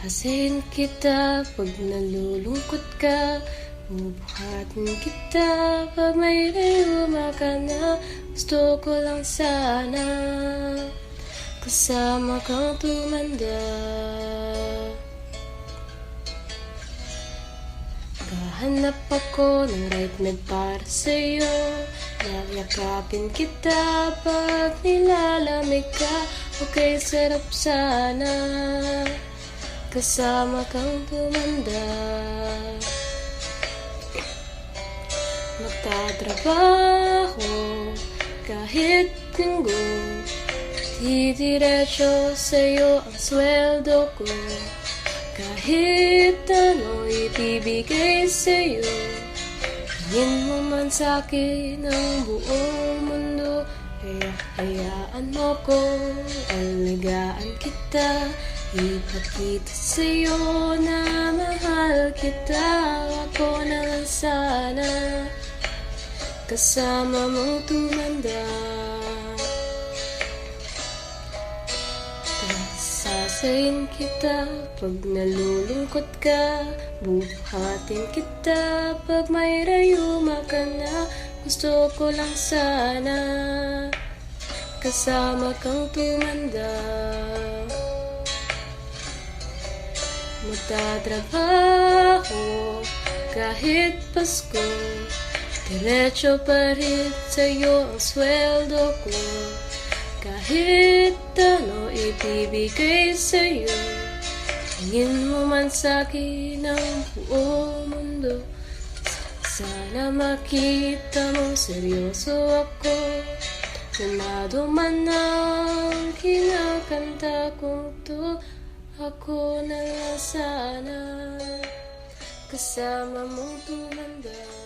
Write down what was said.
Sasayin kita pag nalulungkot ka, bubuhatin kita pag may luma ka na. Gusto ko lang sana kasama kang tumanda. Kahanap ako ng right med para sa'yo, yakapin kita pag nilalamig ka. Okay, sarap sana kasama kang tumanda. Magtatrabaho kahit linggo, didiretso sa'yo ang sweldo ko. Kahit ano ibibigay sa'yo, hingin mo man sa'kin ang buong mundo. Kaya hayaan mo ko, alagaan kita, ipakita sa'yo na mahal kita. Ako na lang sana kasama mong tumanda. Sasayin kita pag nalulungkot ka, bubuhatin kita pag may rayuma ka na. Gusto ko lang sana kasama kang tumanda. Magtatrabaho kahit Pasko, diretso pa rin sa'yo ang sweldo ko. Kahit ano ibibigay sa'yo, hingin mo man sa'kin ang buong mundo. Sana makita mo seryoso ako, sanado man ang kinakanta kong to. Ako na lang sana kasama mong tumanda.